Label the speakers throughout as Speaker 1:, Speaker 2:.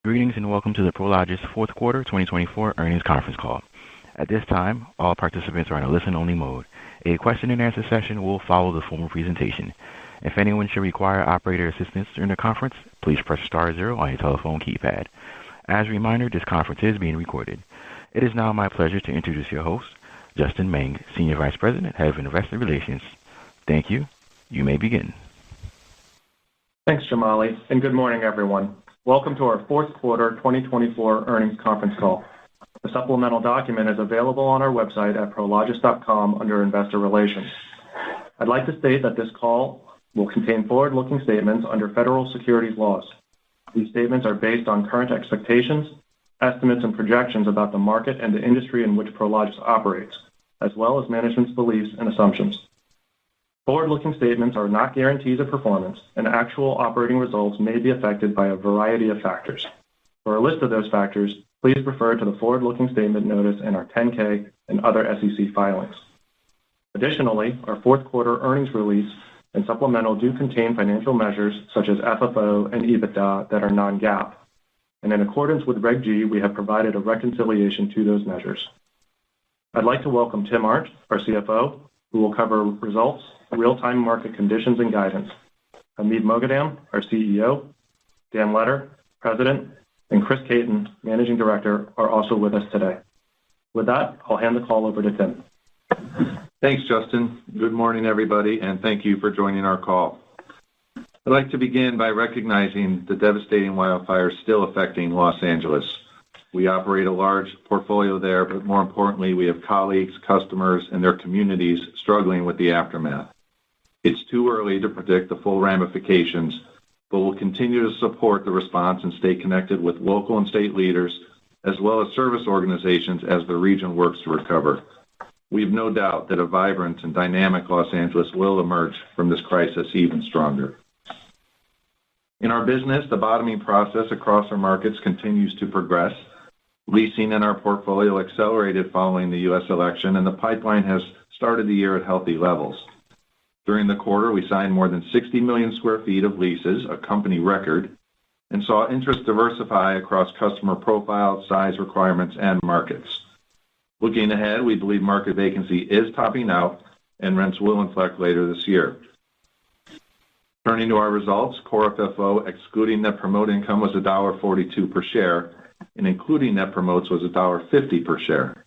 Speaker 1: Greetings and welcome to the Prologis Fourth Quarter 2024 Earnings Conference Call. At this time, all participants are in a listen-only mode. A question-and-answer session will follow the formal presentation. If anyone should require operator assistance during the conference, please press star zero on your telephone keypad. As a reminder, this conference is being recorded. It is now my pleasure to introduce your host, Justin Meng, Senior Vice President, Head of Investor Relations. Thank you. You may begin.
Speaker 2: Thanks, Jamali, and good morning, everyone. Welcome to our Fourth Quarter 2024 Earnings Conference Call. The supplemental document is available on our website at prologis.com under Investor Relations. I'd like to state that this call will contain forward-looking statements under federal securities laws. These statements are based on current expectations, estimates, and projections about the market and the industry in which Prologis operates, as well as management's beliefs and assumptions. Forward-looking statements are not guarantees of performance, and actual operating results may be affected by a variety of factors. For a list of those factors, please refer to the forward-looking statement notice in our 10-K and other SEC filings. Additionally, our fourth quarter earnings release and supplemental do contain financial measures such as FFO and EBITDA that are non-GAAP, and in accordance with Reg G, we have provided a reconciliation to those measures. I'd like to welcome Tim Arndt, our CFO, who will cover results, real-time market conditions, and guidance. Hamid Moghadam, our CEO, Dan Letter, President, and Chris Caton, Managing Director, are also with us today. With that, I'll hand the call over to Tim.
Speaker 3: Thanks, Justin. Good morning, everybody, and thank you for joining our call. I'd like to begin by recognizing the devastating wildfires still affecting Los Angeles. We operate a large portfolio there, but more importantly, we have colleagues, customers, and their communities struggling with the aftermath. It's too early to predict the full ramifications, but we'll continue to support the response and stay connected with local and state leaders, as well as service organizations as the region works to recover. We have no doubt that a vibrant and dynamic Los Angeles will emerge from this crisis even stronger. In our business, the bottoming process across our markets continues to progress. Leasing in our portfolio accelerated following the U.S. election, and the pipeline has started the year at healthy levels. During the quarter, we signed more than 60 million square feet of leases, a company record, and saw interest diversify across customer profiles, size requirements, and markets. Looking ahead, we believe market vacancy is topping out, and rents will inflect later this year. Turning to our results, core FFO, excluding net promote income, was $1.42 per share, and including net promotes was $1.50 per share.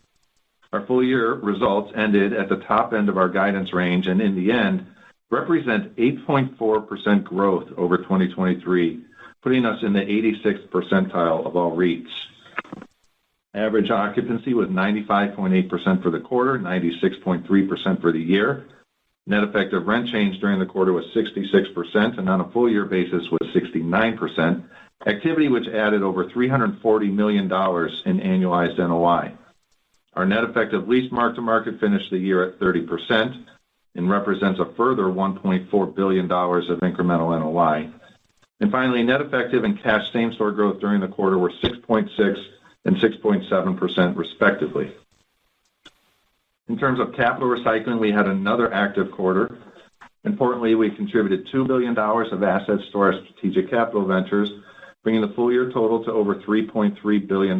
Speaker 3: Our full-year results ended at the top end of our guidance range and, in the end, represent 8.4% growth over 2023, putting us in the 86th percentile of all REITs. Average occupancy was 95.8% for the quarter, 96.3% for the year. Net effective rent change during the quarter was 66%, and on a full-year basis was 69%, activity which added over $340 million in annualized NOI. Our net effective lease mark-to-market finished the year at 30% and represents a further $1.4 billion of incremental NOI. And finally, net effective and cash same-store growth during the quarter were 6.6% and 6.7% respectively. In terms of capital recycling, we had another active quarter. Importantly, we contributed $2 billion of assets to our strategic capital ventures, bringing the full-year total to over $3.3 billion.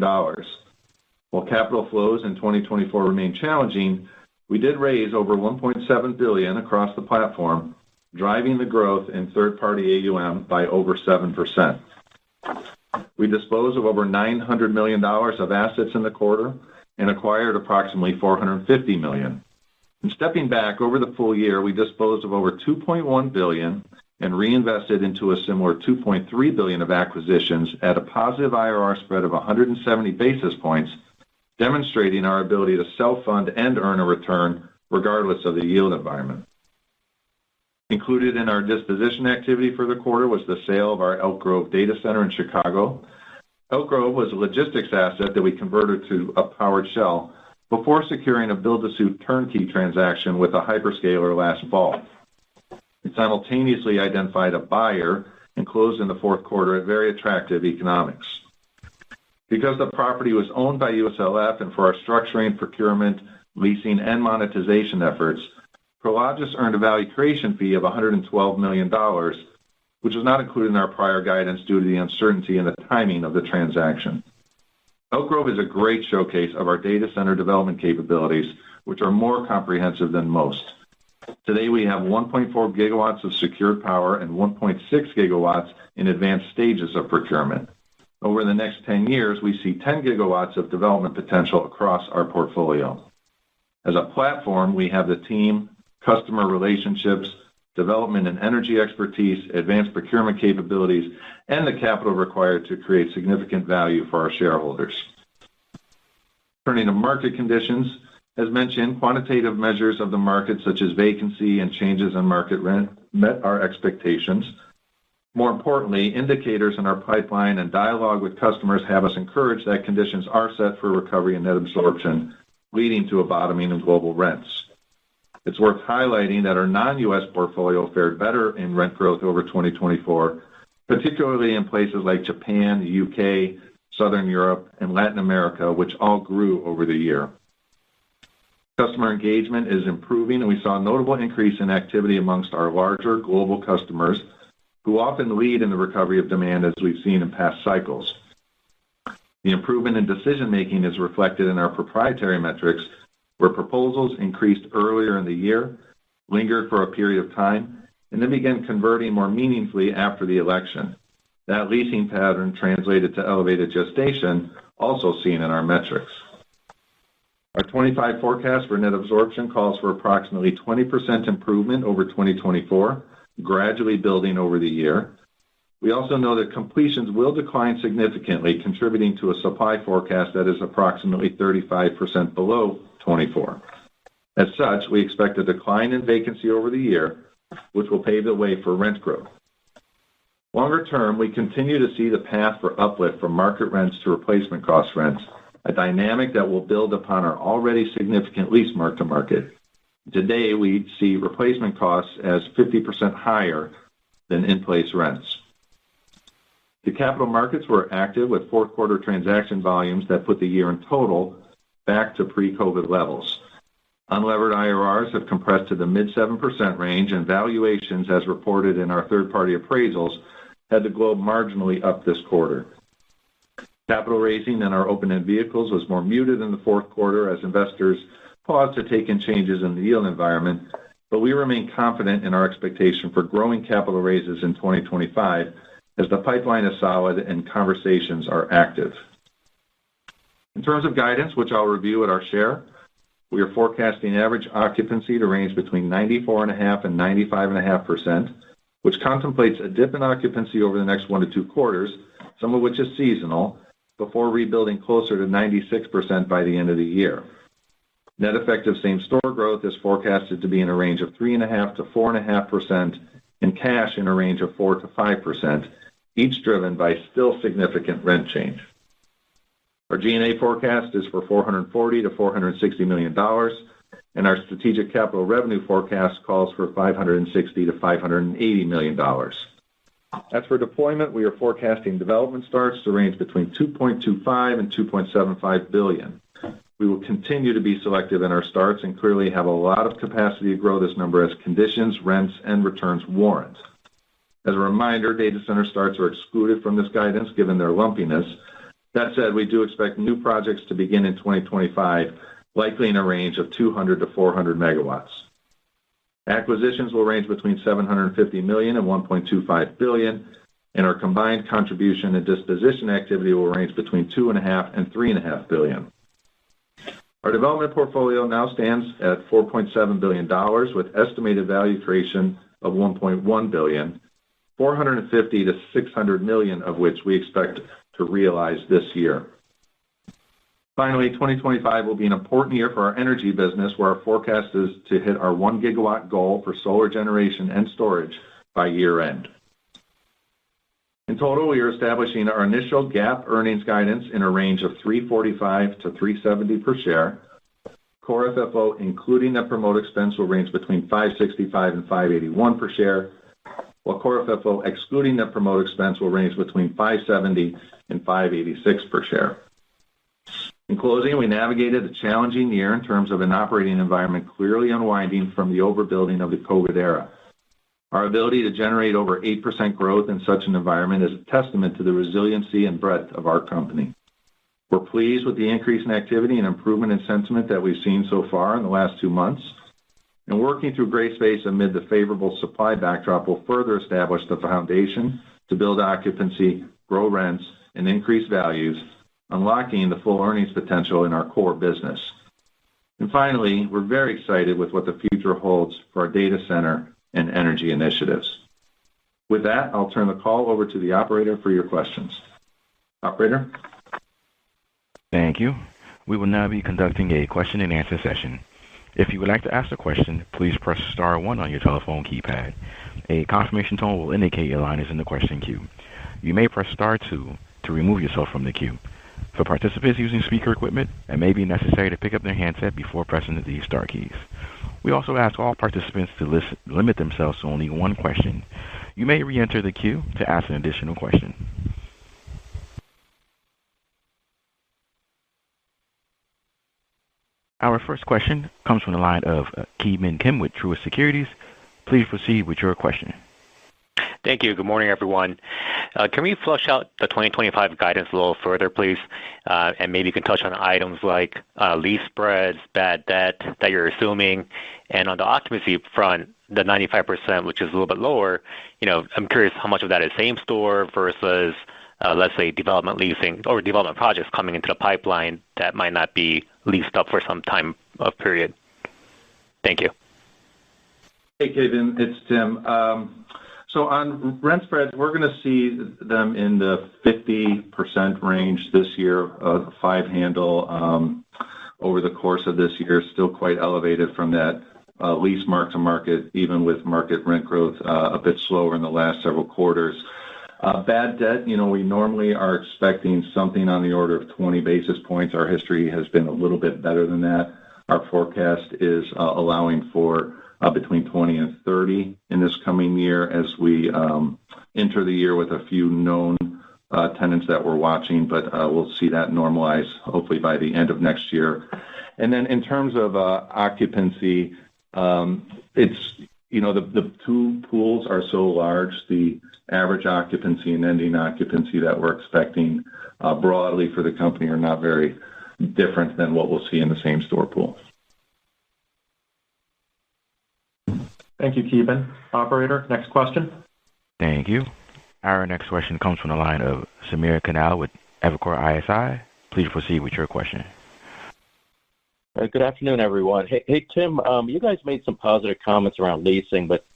Speaker 3: While capital flows in 2024 remain challenging, we did raise over $1.7 billion across the platform, driving the growth in third-party AUM by over 7%. We disposed of over $900 million of assets in the quarter and acquired approximately $450 million. And stepping back over the full year, we disposed of over $2.1 billion and reinvested into a similar $2.3 billion of acquisitions at a positive IRR spread of 170 basis points, demonstrating our ability to self-fund and earn a return regardless of the yield environment. Included in our disposition activity for the quarter was the sale of our Elk Grove data center in Chicago. Elk Grove was a logistics asset that we converted to a powered shell before securing a build-to-suit turnkey transaction with a hyperscaler last fall. It simultaneously identified a buyer and closed in the fourth quarter at very attractive economics. Because the property was owned by USLF and for our structuring, procurement, leasing, and monetization efforts, Prologis earned a value creation fee of $112 million, which was not included in our prior guidance due to the uncertainty and the timing of the transaction. Elk Grove is a great showcase of our data center development capabilities, which are more comprehensive than most. Today, we have 1.4 gigawatts of secured power and 1.6 gigawatts in advanced stages of procurement. Over the next 10 years, we see 10 gigawatts of development potential across our portfolio. As a platform, we have the team, customer relationships, development and energy expertise, advanced procurement capabilities, and the capital required to create significant value for our shareholders. Turning to market conditions, as mentioned, quantitative measures of the market, such as vacancy and changes in market rent, met our expectations. More importantly, indicators in our pipeline and dialogue with customers have us encouraged that conditions are set for recovery and net absorption, leading to a bottoming in global rents. It's worth highlighting that our non-U.S. portfolio fared better in rent growth over 2024, particularly in places like Japan, the UK, Southern Europe, and Latin America, which all grew over the year. Customer engagement is improving, and we saw a notable increase in activity amongst our larger global customers, who often lead in the recovery of demand as we've seen in past cycles. The improvement in decision-making is reflected in our proprietary metrics, where proposals increased earlier in the year, lingered for a period of time, and then began converting more meaningfully after the election. That leasing pattern translated to elevated gestation, also seen in our metrics. Our 25 forecast for net absorption calls for approximately 20% improvement over 2024, gradually building over the year. We also know that completions will decline significantly, contributing to a supply forecast that is approximately 35% below 24. As such, we expect a decline in vacancy over the year, which will pave the way for rent growth. Longer term, we continue to see the path for uplift from market rents to replacement cost rents, a dynamic that will build upon our already significant lease mark-to-market. Today, we see replacement costs as 50% higher than in-place rents. The capital markets were active with fourth quarter transaction volumes that put the year in total back to pre-COVID levels. Unlevered IRRs have compressed to the mid-7% range, and valuations, as reported in our third-party appraisals, had the globe marginally up this quarter. Capital raising in our open-end vehicles was more muted in the fourth quarter as investors paused to take in changes in the yield environment, but we remain confident in our expectation for growing capital raises in 2025 as the pipeline is solid and conversations are active. In terms of guidance, which I'll review at our share, we are forecasting average occupancy to range between 94.5% and 95.5%, which contemplates a dip in occupancy over the next 1 to 2 quarters, some of which is seasonal, before rebuilding closer to 96% by the end of the year. Net effective same-store growth is forecasted to be in a range of 3.5% to 4.5%, and cash in a range of 4% to 5%, each driven by still significant rent change. Our G&A forecast is for $440 to $460 million, and our strategic capital revenue forecast calls for $560 to $580 million. As for deployment, we are forecasting development starts to range between $2.25 and $2.75 billion. We will continue to be selective in our starts and clearly have a lot of capacity to grow this number as conditions, rents, and returns warrant. As a reminder, data center starts are excluded from this guidance given their lumpiness. That said, we do expect new projects to begin in 2025, likely in a range of 200 to 400 megawatts. Acquisitions will range between $750 million and $1.25 billion, and our combined contribution and disposition activity will range between $2.5 and $3.5 billion. Our development portfolio now stands at $4.7 billion with estimated value creation of $1.1 billion, $450 to $600 million of which we expect to realize this year. Finally, 2025 will be an important year for our energy business, where our forecast is to hit our 1 gigawatt goal for solar generation and storage by year end. In total, we are establishing our initial GAAP earnings guidance in a range of $3.45 to $3.70 per share. Core FFO, including net promote expense, will range between $5.65 and $5.81 per share, while core FFO, excluding net promote expense, will range between $5.70 and $5.86 per share. In closing, we navigated a challenging year in terms of an operating environment clearly unwinding from the overbuilding of the COVID era. Our ability to generate over 8% growth in such an environment is a testament to the resiliency and breadth of our company. We're pleased with the increase in activity and improvement in sentiment that we've seen so far in the last 2 months. And working through gray space amid the favorable supply backdrop will further establish the foundation to build occupancy, grow rents, and increase values, unlocking the full earnings potential in our core business. And finally, we're very excited with what the future holds for our data center and energy initiatives. With that, I'll turn the call over to the operator for your questions. Operator?
Speaker 1: Thank you. We will now be conducting a question and answer session. If you would like to ask a question, please press star 1 on your telephone keypad. A confirmation tone will indicate your line is in the question queue. You may press star 2 to remove yourself from the queue. For participants using speaker equipment, it may be necessary to pick up their handset before pressing the star keys. We also ask all participants to limit themselves to only one question. You may re-enter the queue to ask an additional question. Our first question comes from the line of Ki Bin Kim with Truist Securities. Please proceed with your question.
Speaker 4: Thank you. Good morning, everyone. Can we flush out the 2025 guidance a little further, please? And maybe you can touch on items like lease spreads, bad debt that you're assuming. And on the occupancy front, the 95%, which is a little bit lower, I'm curious how much of that is same store versus, let's say, development leasing or development projects coming into the pipeline that might not be leased up for some time of period. Thank you.
Speaker 3: Hey, Kevin, it's Tim. So on rent spreads, we're going to see them in the 50% range this year, 5 handle over the course of this year, still quite elevated from that lease mark to market, even with market rent growth a bit slower in the last several quarters. Bad debt, we normally are expecting something on the order of 20 basis points. Our history has been a little bit better than that. Our forecast is allowing for between 20 and 30 in this coming year as we enter the year with a few known tenants that we're watching, but we'll see that normalize hopefully by the end of next year. And then in terms of occupancy, it's, the 2 pools are so large, the average occupancy and ending occupancy that we're expecting broadly for the company are not very different than what we'll see in the same store pool.
Speaker 2: Thank you, Ki Bin. Operator, next question.
Speaker 1: Thank you. Our next question comes from the line of Samir Khanal with Evercore ISI. Please proceed with your question.
Speaker 5: Good afternoon, everyone. Hey, Tim, you guys made some positive comments around leasing, but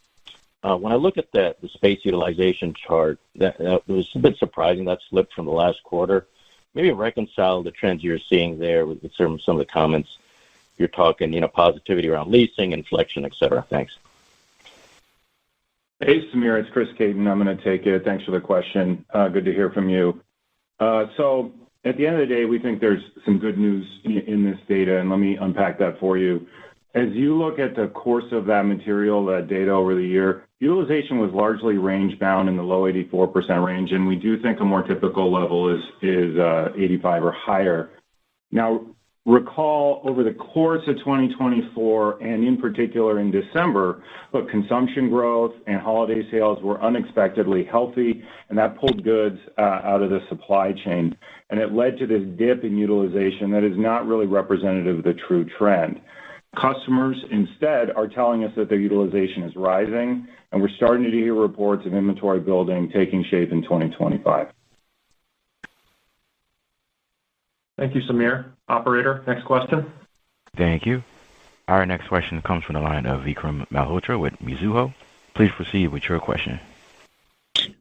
Speaker 5: when I look at the space utilization chart, that was a bit surprising that slipped from the last quarter. Maybe reconcile the trends you're seeing there with some of the comments you're talking, positivity around leasing, inflection, et cetera. Thanks.
Speaker 6: Hey, Samir, it's Chris Caton. I'm going to take it. Thanks for the question. Good to hear from you. So at the end of the day, we think there's some good news in this data, and let me unpack that for you. As you look at the course of that material, that data over the year, utilization was largely range-bound in the low 84% range, and we do think a more typical level is 85 or higher. Now, recall over the course of 2024, and in particular in December, but consumption growth and holiday sales were unexpectedly healthy, and that pulled goods out of the supply chain. And it led to this dip in utilization that is not really representative of the true trend. Customers instead are telling us that their utilization is rising, and we're starting to hear reports of inventory building taking shape in 2025.
Speaker 2: Thank you, Samir. Operator, next question.
Speaker 1: Thank you. Our next question comes from the line of Vikram Malhotra with Mizuho. Please proceed with your question.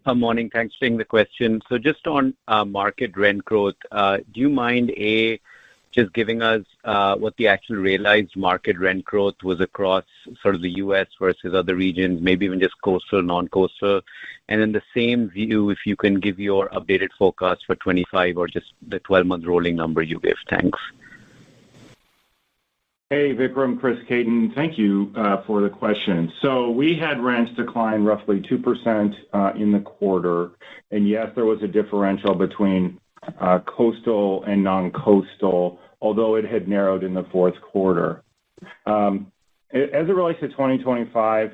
Speaker 7: Morning. Thanks for taking the question. So just on market rent growth, do you mind, just giving us what the actual realized market rent growth was across sort of the U.S. versus other regions, maybe even just coastal, non-coastal? And in the same view, if you can give your updated forecast for 25 or just the 12-month rolling number you gave. Thanks.
Speaker 6: Hey, Vikram, Chris Caton. Thank you for the question. So we had rents decline roughly 2% in the quarter. And yes, there was a differential between coastal and non-coastal, although it had narrowed in the fourth quarter. As it relates to 2025,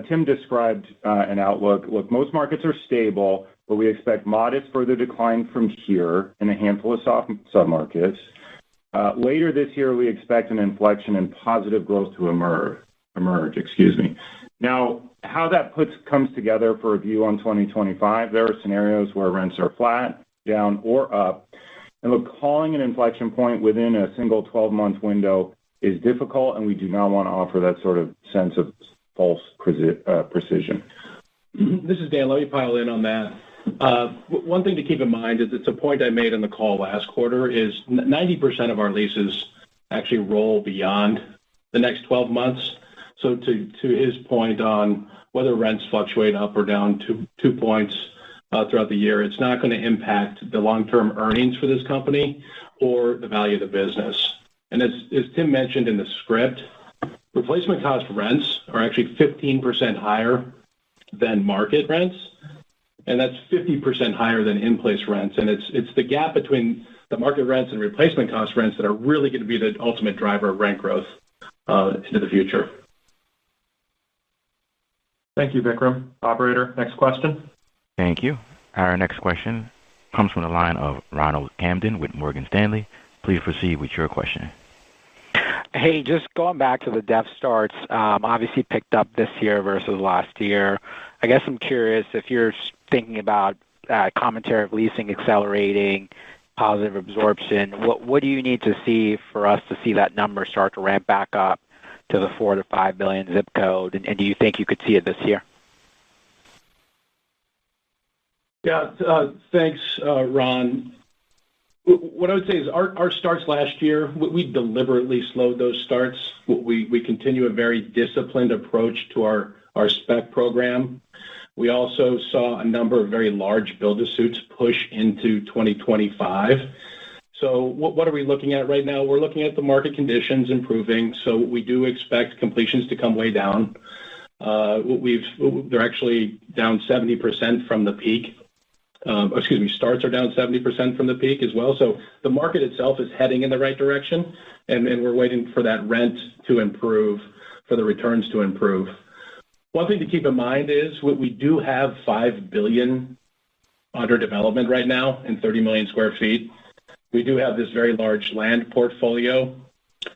Speaker 6: Tim described an outlook. Look, most markets are stable, but we expect modest further decline from here in a handful of soft submarkets. Later this year, we expect an inflection in positive growth to emerge. Now, how that comes together for a view on 2025, there are scenarios where rents are flat, down, or up. And look, calling an inflection point within a single 12-month window is difficult, and we do not want to offer that sort of sense of false precision.
Speaker 8: This is Dan. Let me pile in on that. One thing to keep in mind is it's a point I made in the call last quarter is 90% of our leases actually roll beyond the next 12 months. So to his point on whether rents fluctuate up or down 2 points throughout the year, it's not going to impact the long-term earnings for this company or the value of the business. And as Tim mentioned in the script, replacement cost rents are actually 15% higher than market rents, and that's 50% higher than in-place rents. And it's the gap between the market rents and replacement cost rents that are really going to be the ultimate driver of rent growth into the future.
Speaker 2: Thank you, Vikram. Operator, next question.
Speaker 1: Thank you. Our next question comes from the line of Ronald Kamdem with Morgan Stanley. Please proceed with your question.
Speaker 9: Hey, just going back to the dev starts, obviously picked up this year versus last year. I guess I'm curious if you're thinking about commentary of leasing accelerating, positive absorption. What do you need to see for us to see that number start to ramp back up to the 4 to 5 billion zip code? And do you think you could see it this year?
Speaker 8: Yeah, thanks, Ron. What I would say is our starts last year, we deliberately slowed those starts. We continue a very disciplined approach to our spec program. We also saw a number of very large build-to-suits push into 2025. So what are we looking at right now? We're looking at the market conditions improving, so we do expect completions to come way down. They're actually down 70% from the peak. Starts are down 70% from the peak as well. So the market itself is heading in the right direction, and we're waiting for that rent to improve, for the returns to improve. One thing to keep in mind is we do have $5 billion under development right now in 30 million square feet. We do have this very large land portfolio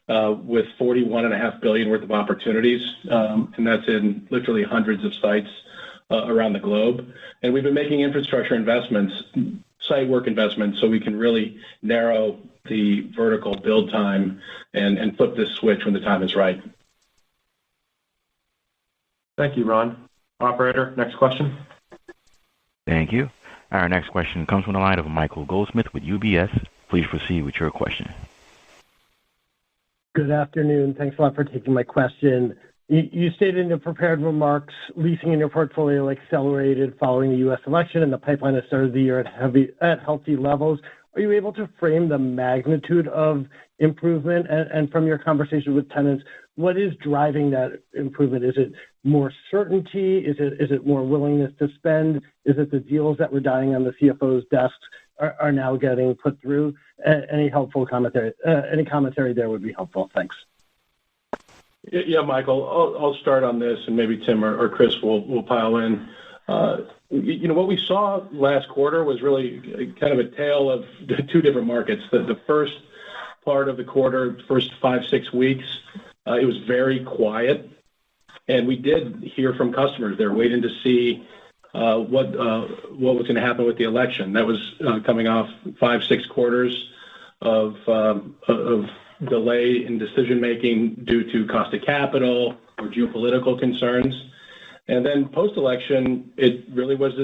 Speaker 8: with $41.5 billion worth of opportunities, and that's in literally hundreds of sites around the globe. And we've been making infrastructure investments, site work investments, so we can really narrow the vertical build time and flip this switch when the time is right.
Speaker 2: Thank you, Ron. Operator, next question.
Speaker 1: Thank you. Our next question comes from the line of Michael Goldsmith with UBS. Please proceed with your question.
Speaker 10: Good afternoon. Thanks a lot for taking my question. You stated in the prepared remarks, leasing in your portfolio accelerated following the U.S. election, and the pipeline has started the year at healthy levels. Are you able to frame the magnitude of improvement? And from your conversation with tenants, what is driving that improvement? Is it more certainty? Is it more willingness to spend? Is it the deals that were dying on the CFO's desks are now getting put through? Any helpful commentary? Any commentary there would be helpful. Thanks.
Speaker 8: Yeah, Michael, I'll start on this, and maybe Tim or Chris will pile in. What we saw last quarter was really kind of a tale of two different markets. The first part of the quarter, first 5-6 weeks, it was very quiet, and we did hear from customers. They're waiting to see what was going to happen with the election. That was coming off 5-6 quarters of delay in decision-making due to cost of capital or geopolitical concerns. And then post-election, it really was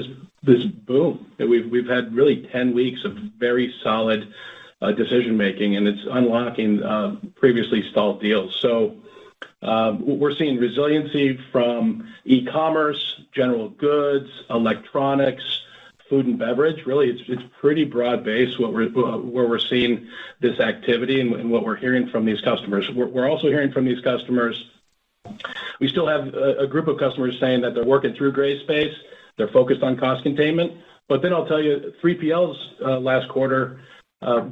Speaker 8: this boom. We've had really 10 weeks of very solid decision-making, and it's unlocking previously stalled deals. So we're seeing resiliency from e-commerce, general goods, electronics, food and beverage. Really, it's pretty broad-based where we're seeing this activity and what we're hearing from these customers. We're also hearing from these customers. We still have a group of customers saying that they're working through gray space. They're focused on cost containment. But then I'll tell you, 3PLs last quarter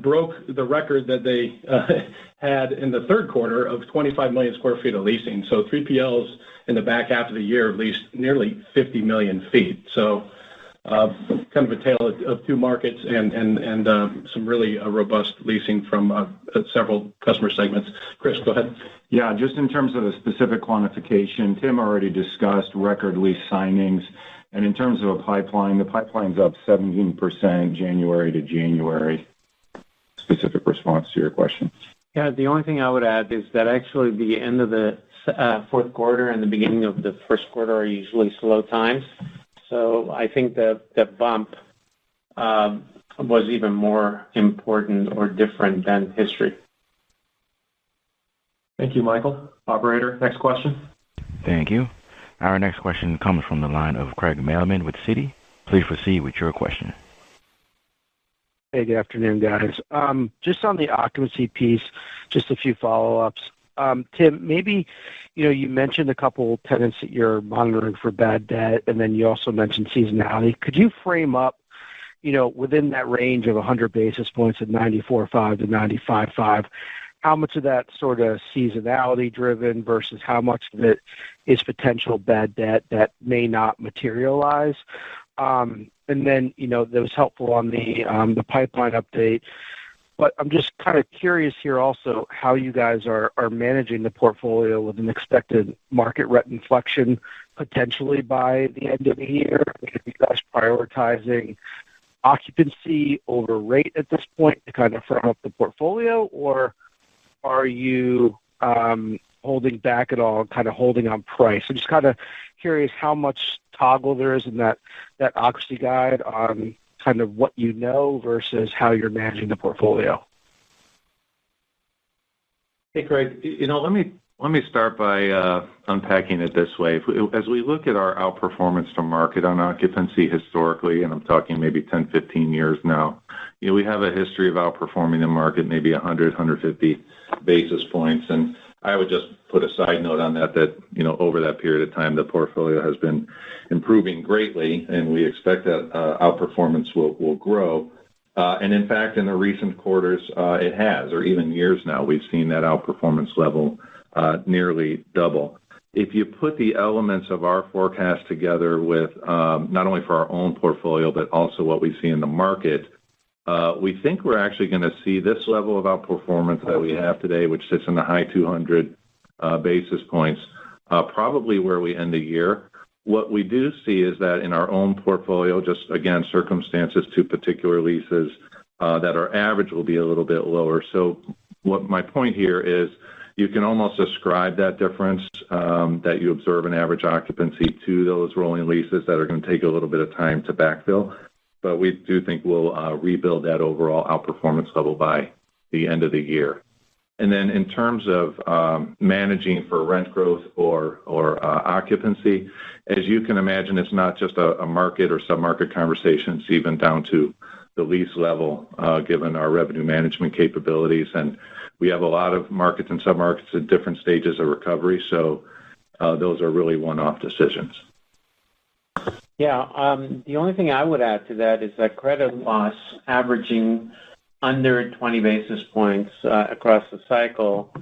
Speaker 8: broke the record that they had in the third quarter of 25 million square feet of leasing. So 3PLs in the back half of the year leased nearly 50 million feet. So kind of a tale of two markets and some really robust leasing from several customer segments. Chris, go ahead.
Speaker 6: Yeah, just in terms of the specific quantification, Tim already discussed record lease signings. And in terms of a pipeline, the pipeline's up 17% January to January. Specific response to your question.
Speaker 11: Yeah, the only thing I would add is that actually the end of the fourth quarter and the beginning of the first quarter are usually slow times. So I think the bump was even more important or different than history.
Speaker 2: Thank you, Michael. Operator, next question.
Speaker 1: Thank you. Our next question comes from the line of Craig Mailman with Citi. Please proceed with your question.
Speaker 12: Hey, good afternoon, guys. Just on the occupancy piece, just a few follow-ups. Tim, maybe, you mentioned a couple tenants that you're monitoring for bad debt, and then you also mentioned seasonality. Could you frame up, within that range of 100 basis points of 94.5 to 95.5, how much of that sort of seasonality driven versus how much of it is potential bad debt that may not materialize? And then, that was helpful on the pipeline update. But I'm just kind of curious here also how you guys are managing the portfolio with an expected market rent inflection potentially by the end of the year. Are you guys prioritizing occupancy over rate at this point to kind of firm up the portfolio, or are you holding back at all and kind of holding on price? I'm just kind of curious how much toggle there is in that occupancy guide on kind of what you know versus how you're managing the portfolio.
Speaker 3: Hey, Craig, let me start by unpacking it this way. As we look at our outperformance to market on occupancy historically, and I'm talking maybe 10, 15 years now, we have a history of outperforming the market maybe 100, 150 basis points. And I would just put a side note on that, over that period of time, the portfolio has been improving greatly, and we expect that outperformance will grow. And in fact, in the recent quarters, it has, or even years now, we've seen that outperformance level nearly double. If you put the elements of our forecast together with not only for our own portfolio, but also what we see in the market, we think we're actually going to see this level of outperformance that we have today, which sits in the high 200 basis points, probably where we end the year. What we do see is that in our own portfolio, just again, circumstances to particular leases, that our average will be a little bit lower. So what my point here is, you can almost ascribe that difference that you observe in average occupancy to those rolling leases that are going to take a little bit of time to backfill. But we do think we'll rebuild that overall outperformance level by the end of the year. And then in terms of managing for rent growth or occupancy, as you can imagine, it's not just a market or sub-market conversation. It's even down to the lease level, given our revenue management capabilities. And we have a lot of markets and sub-markets at different stages of recovery. So those are really one-off decisions.
Speaker 11: Yeah, the only thing I would add to that is that credit loss averaging under 20 basis points across the cycle.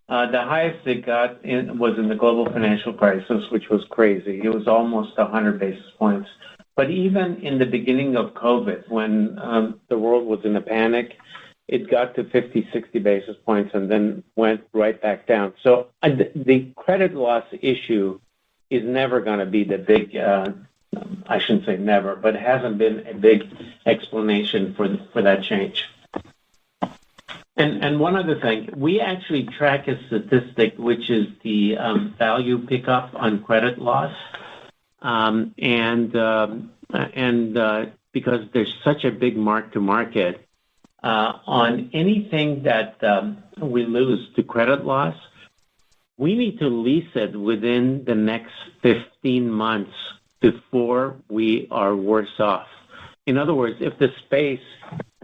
Speaker 11: The highest it got was in the global financial crisis, which was crazy. It was almost 100 basis points. But even in the beginning of COVID, when the world was in a panic, it got to 50, 60 basis points and then went right back down. So the credit loss issue is never going to be the big, I shouldn't say never, but it hasn't been a big explanation for that change. And one other thing, we actually track a statistic, which is the value pickup on credit loss. And because there's such a big mark to market, on anything that we lose to credit loss, we need to lease it within the next 15 months before we are worse off. In other words, if the space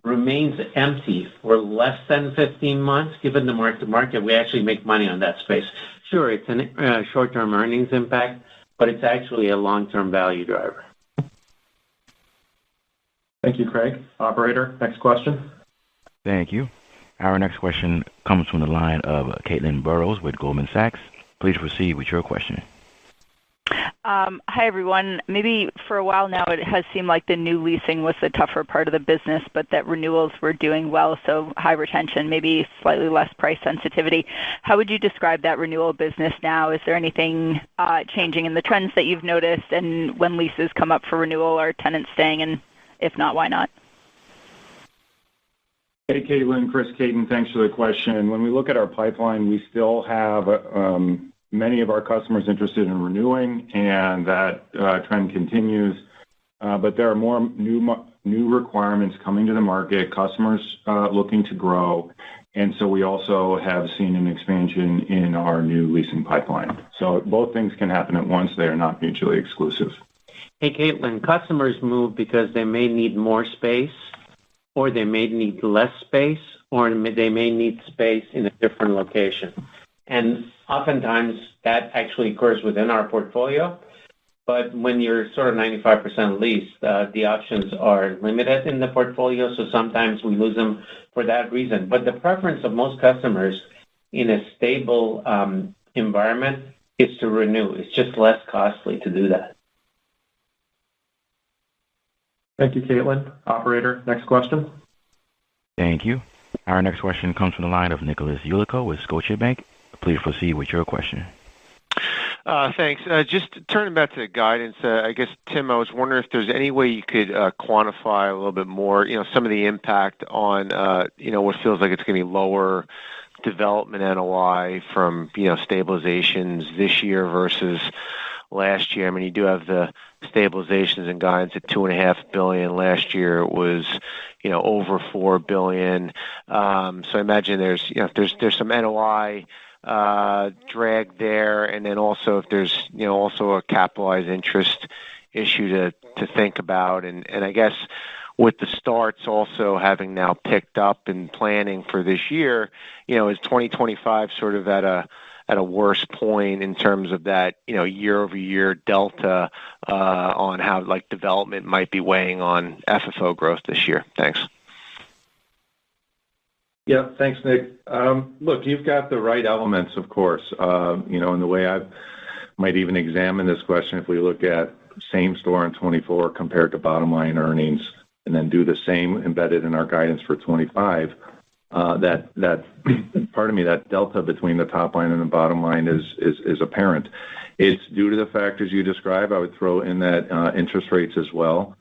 Speaker 11: remains empty for less than 15 months, given the mark to market, we actually make money on that space. Sure, it's a short-term earnings impact, but it's actually a long-term value driver.
Speaker 2: Thank you, Craig. Operator, next question.
Speaker 1: Thank you. Our next question comes from the line of Caitlin Burrows with Goldman Sachs. Please proceed with your question.
Speaker 13: Hi, everyone. Maybe for a while now, it has seemed like the new leasing was the tougher part of the business, but that renewals were doing well, so high retention, maybe slightly less price sensitivity. How would you describe that renewal business now? Is there anything changing in the trends that you've noticed? And when leases come up for renewal, are tenants staying? And if not, why not?
Speaker 6: Hey, Caitlin, Chris Caton, thanks for the question. When we look at our pipeline, we still have many of our customers interested in renewing, and that trend continues. But there are more new requirements coming to the market, customers looking to grow, and so we also have seen an expansion in our new leasing pipeline. So both things can happen at once. They are not mutually exclusive.
Speaker 11: Hey, Caitlin, customers move because they may need more space, or they may need less space, or they may need space in a different location. And oftentimes that actually occurs within our portfolio. But when you're sort of 95% leased, the options are limited in the portfolio, so sometimes we lose them for that reason. But the preference of most customers in a stable environment is to renew. It's just less costly to do that.
Speaker 2: Thank you, Caitlin. Operator, next question.
Speaker 1: Thank you. Our next question comes from the line of Nicholas Yulico with Scotiabank. Please proceed with your question.
Speaker 14: Thanks. Just turning back to the guidance, I guess, Tim, I was wondering if there's any way you could quantify a little bit more, some of the impact on, what feels like it's going to be lower development NOI from, stabilizations this year versus last year. I mean, you do have the stabilizations and guidance at $2.5 billion. Last year it was, over $4 billion. So I imagine there's some NOI drag there, and then also if there's also a capitalized interest issue to think about, and I guess with the starts also having now picked up and planning for this year, is 2025 sort of at a worse point in terms of that year over year delta on how like development might be weighing on FFO growth this year? Thanks.
Speaker 3: Yeah, thanks, Nick. Look, you've got the right elements, of course. And the way I might even examine this question, if we look at same store in 24 compared to bottom line earnings, and then do the same embedded in our guidance for 25, that delta between the top line and the bottom line is apparent. It's due to the factors you describe. I would throw in that interest rates as well.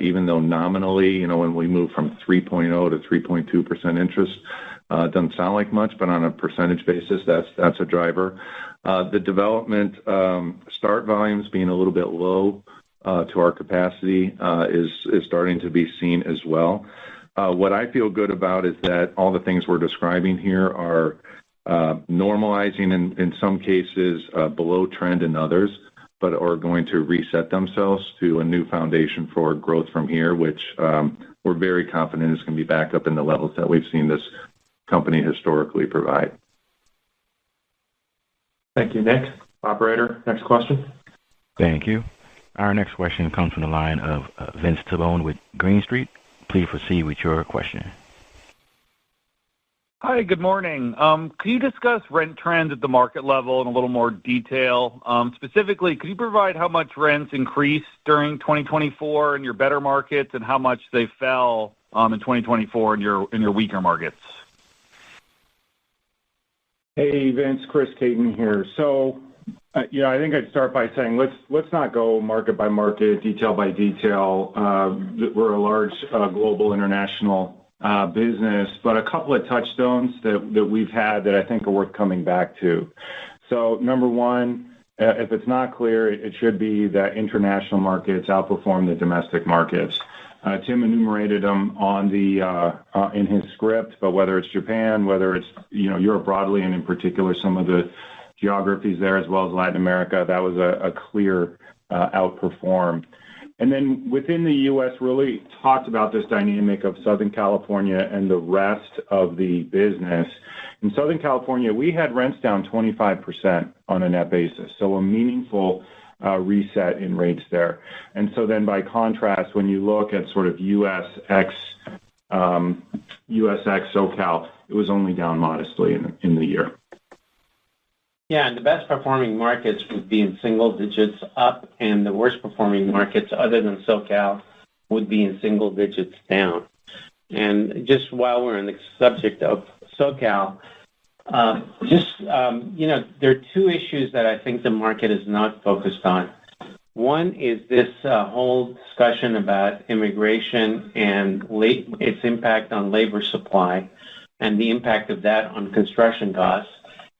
Speaker 3: Even though nominally, when we move from 3.0 to 3.2% interest, doesn't sound like much, but on a percentage basis, that's a driver. The development start volumes being a little bit low to our capacity is starting to be seen as well. What I feel good about is that all the things we're describing here are normalizing in some cases below trend in others, but are going to reset themselves to a new foundation for growth from here, which we're very confident is going to be back up in the levels that we've seen this company historically provide.
Speaker 2: Thank you, Nick. Operator, next question.
Speaker 1: Thank you. Our next question comes from the line of Vince Tibone with Green Street. Please proceed with your question.
Speaker 15: Hi, good morning. Can you discuss rent trends at the market level in a little more detail? Specifically, could you provide how much rents increased during 2024 in your better markets and how much they fell in 2024 in your weaker markets?
Speaker 6: Hey, Vince, Chris Caton here. So, I think I'd start by saying let's not go market by market, detail by detail. We're a large global international business, but a couple of touchstones that we've had that I think are worth coming back to. So number one, if it's not clear, it should be that international markets outperform the domestic markets. Tim enumerated them in his script, but whether it's Japan, whether it's Europe broadly, and in particular some of the geographies there as well as Latin America, that was a clear outperform. And then within the U.S., really talked about this dynamic of Southern California and the rest of the business. In Southern California, we had rents down 25% on a net basis, so a meaningful reset in rates there. And so then by contrast, when you look at sort of U.S. ex USX, SoCal, it was only down modestly in the year.
Speaker 11: Yeah, and the best performing markets would be in single digits up, and the worst performing markets, other than SoCal, would be in single digits down. And just while we're on the subject of SoCal, there are two issues that I think the market is not focused on. One is this whole discussion about immigration and its impact on labor supply and the impact of that on construction costs.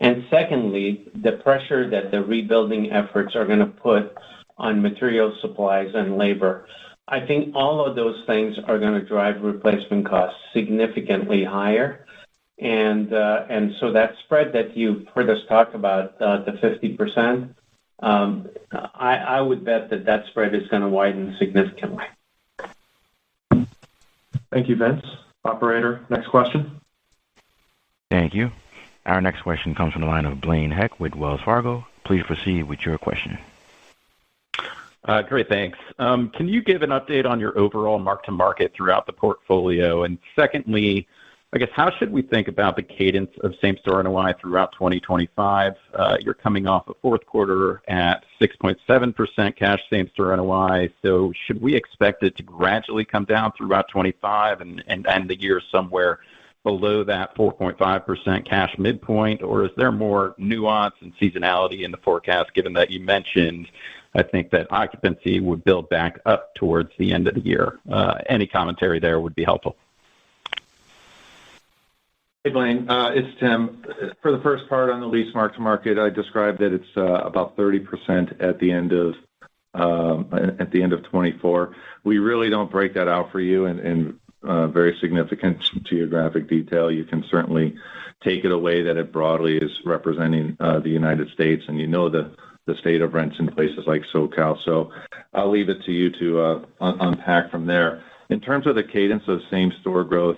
Speaker 11: And secondly, the pressure that the rebuilding efforts are going to put on material supplies and labor. I think all of those things are going to drive replacement costs significantly higher. And so that spread that you've heard us talk about, the 50%, I would bet that spread is going to widen significantly.
Speaker 2: Thank you, Vince. Operator, next question.
Speaker 1: Thank you. Our next question comes from the line of Blaine Heck with Wells Fargo. Please proceed with your question.
Speaker 16: Great, thanks. Can you give an update on your overall mark-to-market throughout the portfolio? And secondly, I guess, how should we think about the cadence of same-store NOI throughout 2025? You're coming off a fourth quarter at 6.7% cash same-store NOI, so should we expect it to gradually come down throughout 25 and end the year somewhere below that 4.5% cash midpoint, or is there more nuance and seasonality in the forecast, given that you mentioned, I think, that occupancy would build back up towards the end of the year? Any commentary there would be helpful.
Speaker 3: Hey, Blaine, it's Tim. For the first part on the lease mark-to-market, I described that it's about 30% at the end of 24. We really don't break that out for you in very significant geographic detail. You can certainly take it away that it broadly is representing the United States, and the state of rents in places like SoCal. So I'll leave it to you to unpack from there. In terms of the cadence of same-store growth,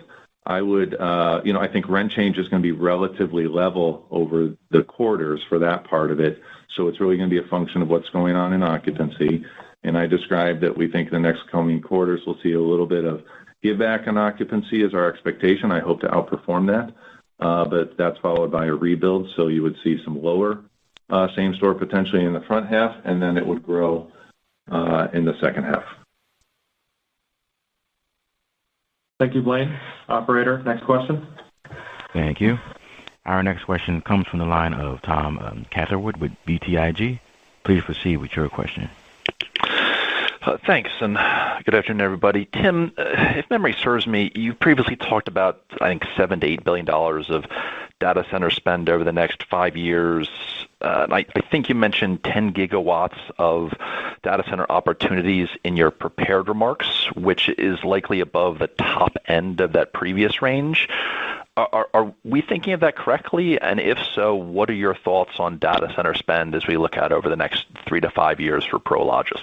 Speaker 3: I would, I think rent change is going to be relatively level over the quarters for that part of it. So it's really going to be a function of what's going on in occupancy. And I described that we think the next coming quarters we'll see a little bit of give back on occupancy is our expectation. I hope to outperform that, but that's followed by a rebuild. So you would see some lower same-store potentially in the front half, and then it would grow in the second half.
Speaker 2: Thank you, Blaine. Operator, next question.
Speaker 1: Thank you. Our next question comes from the line of Tom Catherwood with BTIG. Please proceed with your question.
Speaker 17: Thanks, and good afternoon, everybody. Tim, if memory serves me, you previously talked about, I think, $7 to $8 billion of data center spend over the next 5 years. And I think you mentioned 10 gigawatts of data center opportunities in your prepared remarks, which is likely above the top end of that previous range. Are we thinking of that correctly? And if so, what are your thoughts on data center spend as we look out over the next 3 to 5 years for Prologis?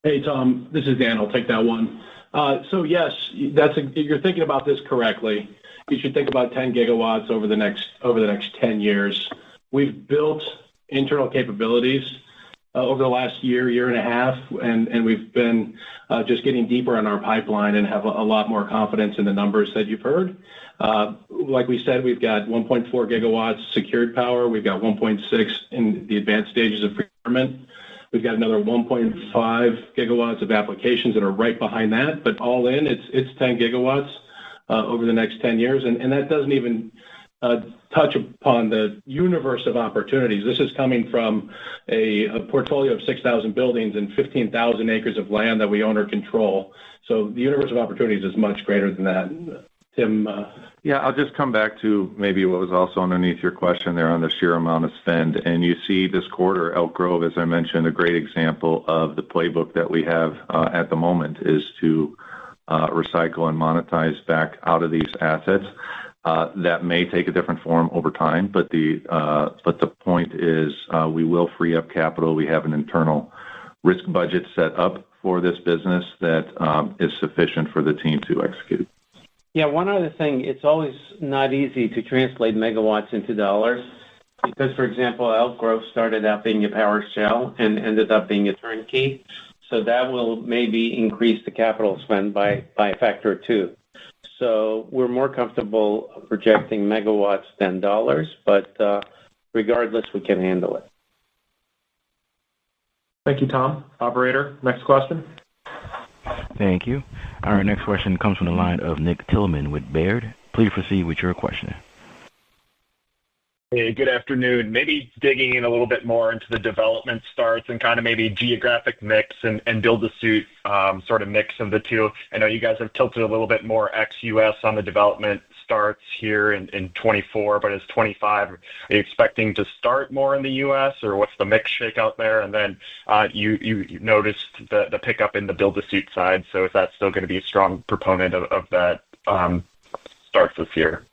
Speaker 8: Hey, Tom, this is Dan. I'll take that one. So yes, you're thinking about this correctly. You should think about 10 gigawatts over the next 10 years. We've built internal capabilities over the last year and a half, and we've been just getting deeper in our pipeline and have a lot more confidence in the numbers that you've heard. Like we said, we've got 1.4 gigawatts secured power. We've got 1.6 in the advanced stages of procurement. We've got another 1.5 gigawatts of applications that are right behind that. But all in, it's 10 gigawatts over the next 10 years. And that doesn't even touch upon the universe of opportunities. This is coming from a portfolio of 6,000 buildings and 15,000 acres of land that we own or control. So the universe of opportunities is much greater than that. Tim?
Speaker 3: Yeah, I'll just come back to maybe what was also underneath your question there on the sheer amount of spend. And you see this quarter, Elk Grove, as I mentioned, a great example of the playbook that we have at the moment is to recycle and monetize back out of these assets. That may take a different form over time, but the point is we will free up capital. We have an internal risk budget set up for this business that is sufficient for the team to execute.
Speaker 11: Yeah, one other thing, it's always not easy to translate megawatts into dollars because, for example, Elk Grove started out being a power shell and ended up being a turnkey. So that will maybe increase the capital spend by a factor of 2. So we're more comfortable projecting megawatts than dollars, but regardless, we can handle it.
Speaker 2: Thank you, Tom. Operator, next question.
Speaker 1: Thank you. Our next question comes from the line of Nick Tillman with Baird. Please proceed with your question.
Speaker 18: Hey, good afternoon. Maybe digging in a little bit more into the development starts and kind of maybe geographic mix and build-to-suit sort of mix of the two. I know you guys have tilted a little bit more ex-U.S. on the development starts here in 24, but as 25, are you expecting to start more in the U.S. or what's the mix shake out there? And then you noticed the pickup in the build-to-suit side, so is that still going to be a strong proponent of that starts this year?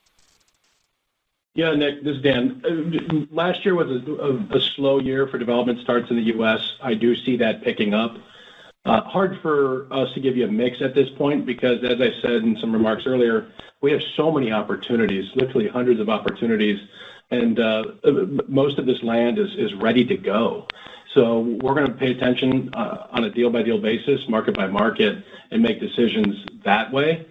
Speaker 8: Yeah, Nick, this is Dan. Last year was a slow year for development starts in the U.S. I do see that picking up. Hard for us to give you a mix at this point because, as I said in some remarks earlier, we have so many opportunities, literally hundreds of opportunities, and most of this land is ready to go. So we're going to pay attention on a deal-by-deal basis, market by market, and make decisions that way.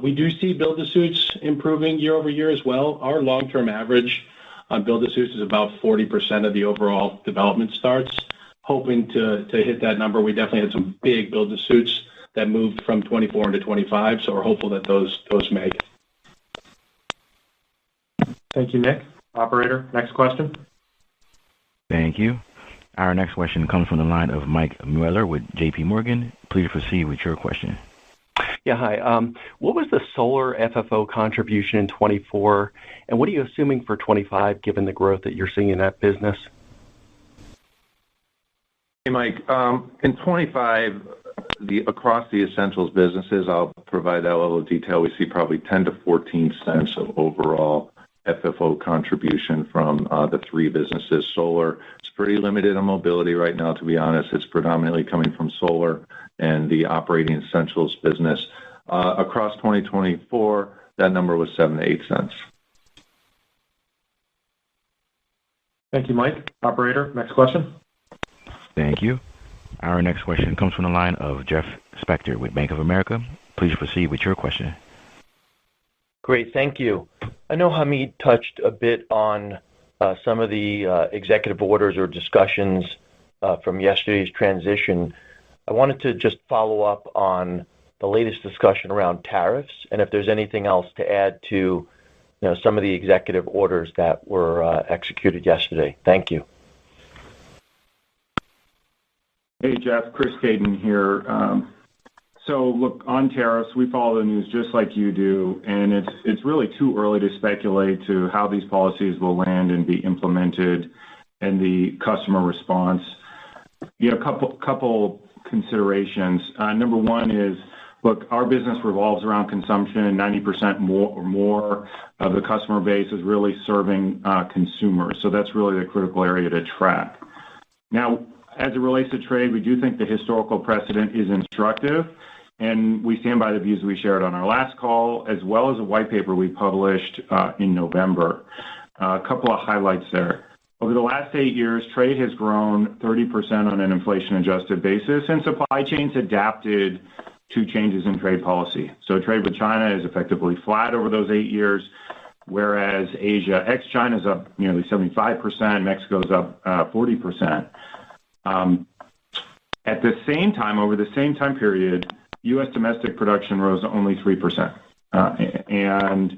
Speaker 8: We do see build-to-suits improving year over year as well. Our long-term average on build-to-suits is about 40% of the overall development starts. Hoping to hit that number. We definitely had some big build-to-suits that moved from 24 into 25, so we're hopeful that those make it.
Speaker 2: Thank you, Nick. Operator, next question.
Speaker 1: Thank you. Our next question comes from the line of Mike Mueller with J.P. Morgan. Please proceed with your question.
Speaker 19: Yeah, hi. What was the solar FFO contribution in 24, and what are you assuming for 25, given the growth that you're seeing in that business?
Speaker 3: Hey, Mike. In 25, across the essentials businesses, I'll provide that level of detail. We see probably 10 to 14 cents of overall FFO contribution from the three businesses. Solar, it's pretty limited on mobility right now, to be honest. It's predominantly coming from solar and the operating essentials business. Across 2024, that number was 7 to 8 cents.
Speaker 2: Thank you, Mike. Operator, next question.
Speaker 1: Thank you. Our next question comes from the line of Jeff Spector with Bank of America. Please proceed with your question.
Speaker 20: Great, thank you. I know Hamid touched a bit on some of the executive orders or discussions from yesterday's transition. I wanted to just follow up on the latest discussion around tariffs and if there's anything else to add to some of the executive orders that were executed yesterday. Thank you.
Speaker 6: Hey, Jeff, Chris Caden here. So look, on tariffs, we follow the news just like you do, and it's really too early to speculate to how these policies will land and be implemented and the customer response. A couple considerations. Number one is, look, our business revolves around consumption. 90% more of the customer base is really serving consumers, so that's really the critical area to track. Now, as it relates to trade, we do think the historical precedent is instructive, and we stand by the views we shared on our last call, as well as a white paper we published in November. A couple of highlights there. Over the last 8 years, trade has grown 30% on an inflation-adjusted basis, and supply chains adapted to changes in trade policy. So trade with China is effectively flat over those 8 years, whereas Asia, ex-China, is up nearly 75%, Mexico is up 40%. At the same time, over the same time period, U.S. domestic production rose only 3%. And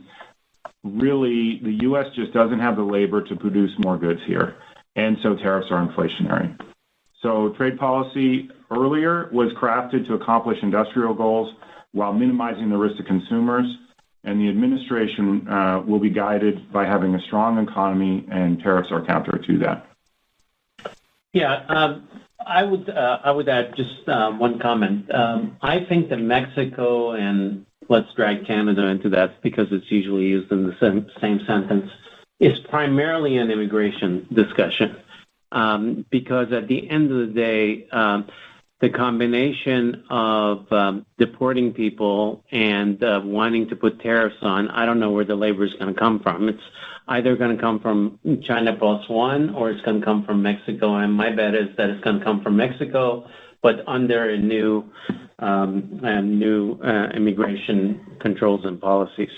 Speaker 6: really, the U.S. just doesn't have the labor to produce more goods here. And so tariffs are inflationary. So trade policy earlier was crafted to accomplish industrial goals while minimizing the risk to consumers. And the administration will be guided by having a strong economy, and tariffs are counter to that.
Speaker 11: Yeah, I would add just one comment. I think that Mexico, and let's drag Canada into that because it's usually used in the same sentence, is primarily an immigration discussion. Because at the end of the day, the combination of deporting people and wanting to put tariffs on, I don't know where the labor is going to come from. It's either going to come from China plus one, or it's going to come from Mexico. And my bet is that it's going to come from Mexico but under new immigration controls and policies.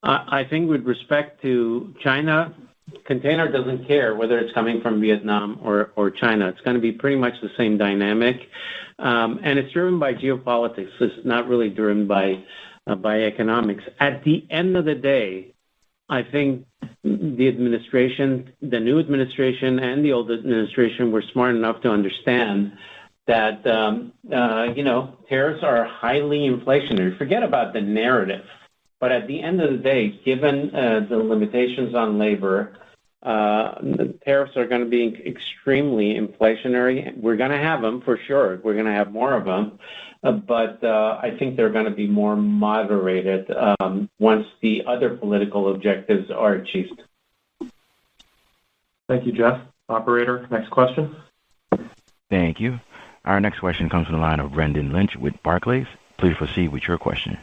Speaker 11: I think with respect to China, container doesn't care whether it's coming from Vietnam or China. It's going to be pretty much the same dynamic, and it's driven by geopolitics. It's not really driven by economics. At the end of the day, I think the administration, the new administration and the old administration, were smart enough to understand that tariffs are highly inflationary. Forget about the narrative. But at the end of the day, given the limitations on labor, the tariffs are going to be extremely inflationary. We're going to have them for sure. We're going to have more of them. But I think they're going to be more moderated once the other political objectives are achieved.
Speaker 2: Thank you, Jeff. Operator, next question.
Speaker 1: Thank you. Our next question comes from the line of Brendan Lynch with Barclays. Please proceed with your question.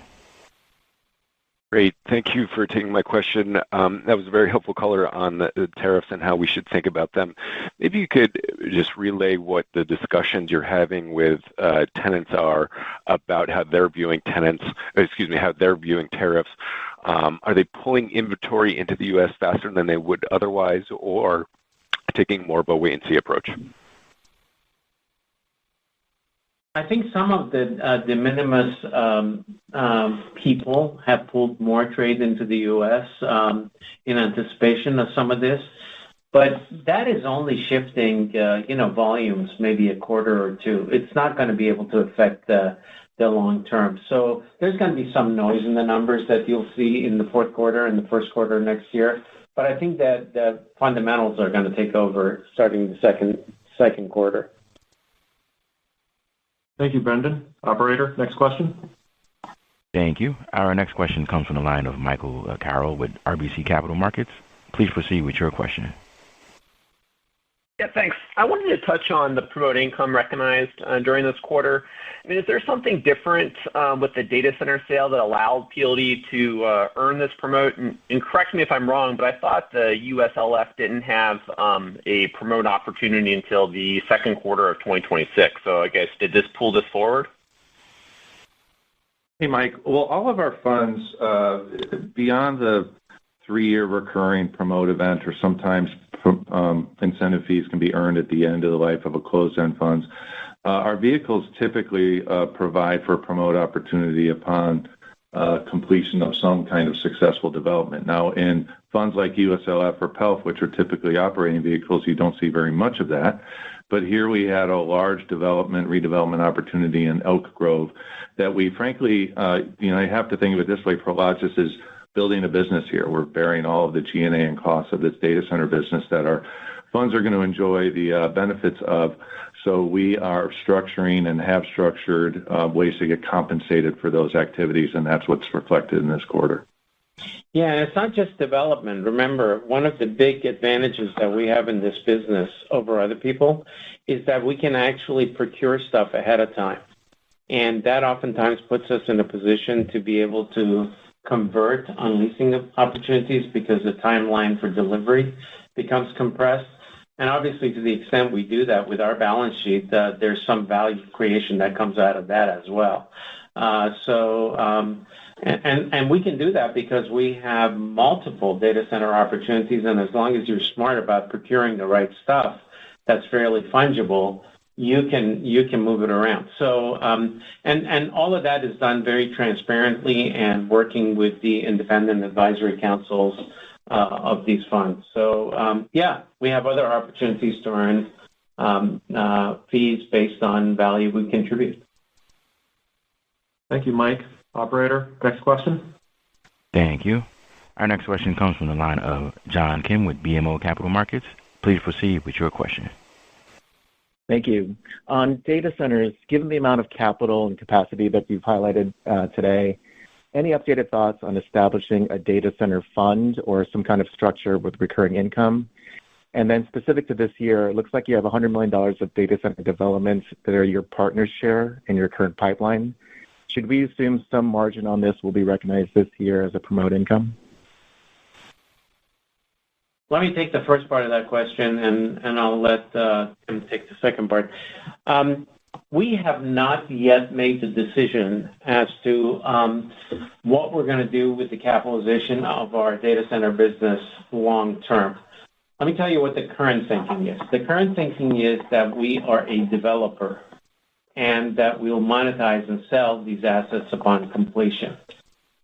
Speaker 21: Great. Thank you for taking my question. That was a very helpful color on the tariffs and how we should think about them. Maybe you could just relay what the discussions you're having with tenants are about how they're viewing tariffs. Are they pulling inventory into the U.S. faster than they would otherwise, or taking more of a wait-and-see approach?
Speaker 11: I think some of the de minimis people have pulled more trade into the U.S. In anticipation of some of this, but that is only shifting, volumes maybe a quarter or two. It's not going to be able to affect the long term. So there's going to be some noise in the numbers that you'll see in the fourth quarter and the first quarter next year. But I think that the fundamentals are going to take over starting the second quarter.
Speaker 2: Thank you, Brendan. Operator, next question.
Speaker 1: Thank you. Our next question comes from the line of Michael Carroll with RBC Capital Markets. Please proceed with your question.
Speaker 22: Yeah, thanks. I wanted to touch on the promote income recognized during this quarter. I mean, is there something different with the data center sale that allowed PLD to earn this promote? And correct me if I'm wrong, but I thought the USLF didn't have a promote opportunity until the second quarter of 2026. So I guess, did this pull this forward?
Speaker 3: Hey, Mike. Well, all of our funds, beyond the 3-year recurring promote event, or sometimes incentive fees can be earned at the end of the life of a closed-end funds. Our vehicles typically provide for a promote opportunity upon completion of some kind of successful development. Now, in funds like USLF or PELF, which are typically operating vehicles, you don't see very much of that. But here we had a large redevelopment opportunity in Elk Grove that we frankly, I have to think of it this way, Prologis is building a business here. We're bearing all of the G&A and costs of this data center business that our funds are going to enjoy the benefits of. So we are structuring and have structured ways to get compensated for those activities, and that's what's reflected in this quarter.
Speaker 11: Yeah, and it's not just development. Remember, one of the big advantages that we have in this business over other people is that we can actually procure stuff ahead of time. And that oftentimes puts us in a position to be able to convert on leasing opportunities because the timeline for delivery becomes compressed. And obviously, to the extent we do that with our balance sheet, there's some value creation that comes out of that as well. And we can do that because we have multiple data center opportunities, and as long as you're smart about procuring the right stuff that's fairly fungible, you can move it around. So and all of that is done very transparently and working with the independent advisory councils of these funds. So we have other opportunities to earn fees based on value we contribute.
Speaker 2: Thank you, Mike. Operator, next question.
Speaker 1: Thank you. Our next question comes from the line of John Kim with BMO Capital Markets. Please proceed with your question.
Speaker 23: Thank you. On data centers, given the amount of capital and capacity that you've highlighted today, any updated thoughts on establishing a data center fund or some kind of structure with recurring income? And then specific to this year, it looks like you have $100 million of data center developments that are your partner's share in your current pipeline. Should we assume some margin on this will be recognized this year as a promote income?
Speaker 11: Let me take the first part of that question, and I'll let Tim take the second part. We have not yet made the decision as to what we're going to do with the capitalization of our data center business long term. Let me tell you what the current thinking is. The current thinking is that we are a developer and that we'll monetize and sell these assets upon completion.